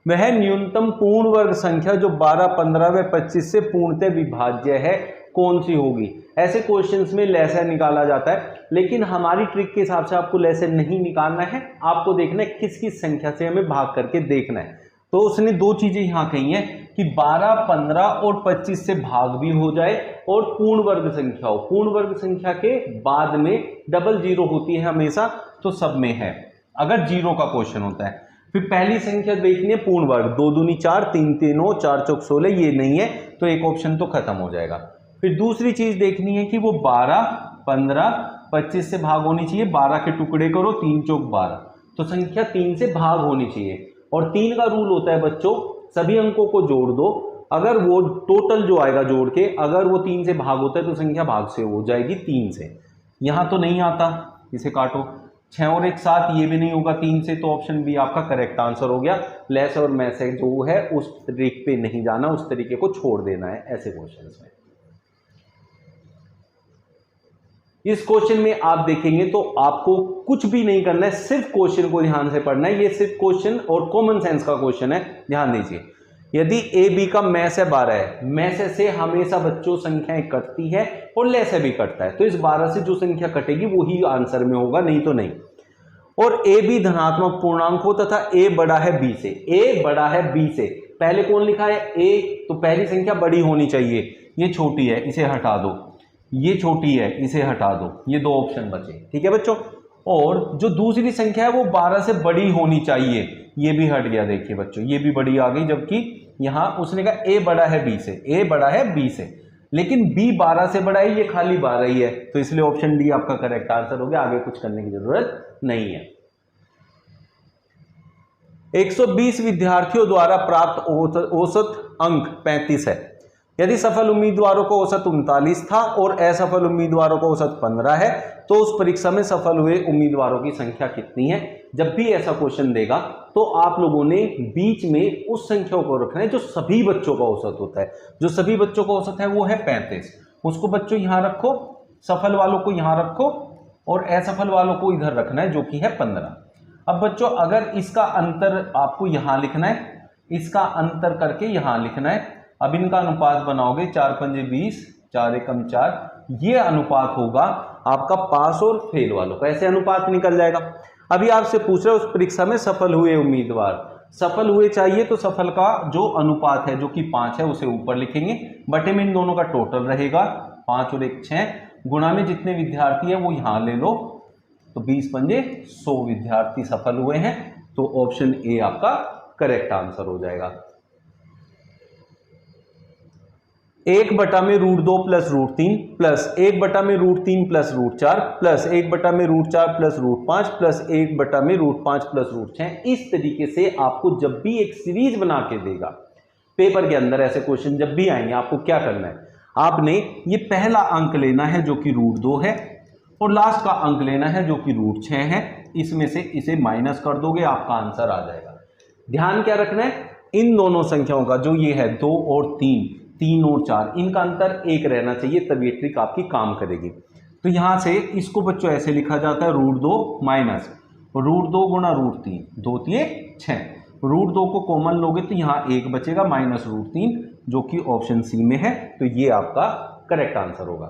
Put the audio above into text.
वह न्यूनतम पूर्ण वर्ग संख्या जो 12, 15 व 25 से पूर्णतः विभाज्य है कौन सी होगी। ऐसे क्वेश्चंस में लेसर निकाला जाता है, लेकिन हमारी ट्रिक के हिसाब से आपको लेसर नहीं निकालना है, आपको देखना है किस किस संख्या से हमें भाग करके देखना है। तो उसने दो चीजें यहां कही हैं कि 12, 15 और 25 से भाग भी हो जाए और पूर्ण वर्ग संख्या हो। पूर्ण वर्ग संख्या के बाद में डबल जीरो होती है हमेशा, तो सब में है अगर जीरो का क्वेश्चन होता है। फिर पहली संख्या देखनी है पूर्ण वर्ग, 2 दूनी 4, 3 3 9, 4 चौक 16, ये नहीं है तो एक ऑप्शन तो खत्म हो जाएगा। फिर दूसरी चीज देखनी है कि वो 12, 15, 25 से भाग होनी चाहिए। 12 के टुकड़े करो, 3 चौक 12, तो संख्या 3 से भाग होनी चाहिए। और 3 का रूल होता है बच्चों, सभी अंकों को जोड़ दो, अगर वो टोटल जो आएगा जोड़ के अगर वो 3 से भाग होता है तो संख्या भाग से हो जाएगी 3 से। यहां तो नहीं आता, इसे काटो। 6 और 1 7, ये भी नहीं होगा 3 से, तो ऑप्शन बी आपका करेक्ट आंसर हो गया। लेस और मैसे जो है उस तरीके पे नहीं जाना, उस तरीके को छोड़ देना है ऐसे क्वेश्चंस में। इस क्वेश्चन में आप देखेंगे तो आपको कुछ भी नहीं करना है, सिर्फ क्वेश्चन को ध्यान से पढ़ना है। ये सिर्फ क्वेश्चन और कॉमन सेंस का क्वेश्चन है, ध्यान दीजिए। यदि ए बी का मैं से 12 है, मैं से हमेशा बच्चों संख्याएं कटती है और ले से भी कटता है, तो इस 12 से जो संख्या कटेगी वही आंसर में होगा, नहीं तो नहीं। और ए बी धनात्मक पूर्णांक हो तथा ए बड़ा है बी से, ए बड़ा है बी से, पहले कौन लिखा है ए, तो पहली संख्या बड़ी होनी चाहिए, ये छोटी है इसे हटा दो, ये छोटी है इसे हटा दो, ये दो ऑप्शन बचे, ठीक है बच्चों। और जो दूसरी संख्या है वो 12 से बड़ी होनी चाहिए, ये भी हट गया, देखिए बच्चों ये भी बड़ी आ गई, जबकि यहां उसने कहा ए बड़ा है बी से, ए बड़ा है बी से, लेकिन बी 12 से बड़ा है, ये खाली 12 ही है, तो इसलिए ऑप्शन डी आपका करेक्ट आंसर हो गया। आगे कुछ करने की जरूरत नहीं है। 120 विद्यार्थियों द्वारा प्राप्त औसत अंक 35 है। यदि सफल उम्मीदवारों को औसत 39 था और असफल उम्मीदवारों को औसत 15 है, तो उस परीक्षा में सफल हुए उम्मीदवारों की संख्या कितनी है। जब भी ऐसा क्वेश्चन देगा तो आप लोगों ने बीच में उस संख्या को रखना है जो सभी बच्चों का औसत होता है। जो सभी बच्चों का औसत है वो है 35, उसको बच्चों यहां रखो, सफल वालों को यहां रखो और असफल वालों को इधर रखना है जो कि है 15। अब बच्चों अगर इसका अंतर आपको यहां लिखना है, इसका अंतर करके यहां लिखना है। अब इनका अनुपात बनाओगे, 4 पंजे 20, 4 एकम 4, ये अनुपात होगा आपका पास और फेल वालों का, ऐसे अनुपात निकल जाएगा। अभी आपसे पूछ रहे उस परीक्षा में सफल हुए उम्मीदवार, सफल हुए चाहिए तो सफल का जो अनुपात है जो कि 5 है उसे ऊपर लिखेंगे, बटे में इन दोनों का टोटल रहेगा 5 और 1 6, गुणा में जितने विद्यार्थी है वो यहां ले लो, तो 20 पंजे 100 विद्यार्थी सफल हुए हैं, तो ऑप्शन ए आपका करेक्ट आंसर हो जाएगा। 1/√2 plus √3 plus 1/√3 plus √4 plus 1/√4 plus √5 plus 1/√5 plus √6। इस तरीके से आपको जब भी एक सीरीज बना के देगा पेपर के अंदर, ऐसे क्वेश्चन जब भी आएंगे आपको क्या करना है, आपने ये पहला अंक लेना है जो कि √2 है और लास्ट का अंक लेना है जो कि √6 है, इसमें से इसे माइनस कर दोगे आपका आंसर आ जाएगा। ध्यान क्या रखना है, इन दोनों संख्याओं का जो ये है 2 और 3, 3 और 4, इनका अंतर 1 रहना चाहिए, तब ये ट्रिक आपकी काम करेगी। तो यहां से इसको बच्चों ऐसे लिखा जाता है √2 माइनस √2 गुणा √3, 2 3 6, √2 को कॉमन लोगे तो यहां 1 बचेगा माइनस √3 जो कि ऑप्शन सी में है, तो ये आपका करेक्ट आंसर होगा।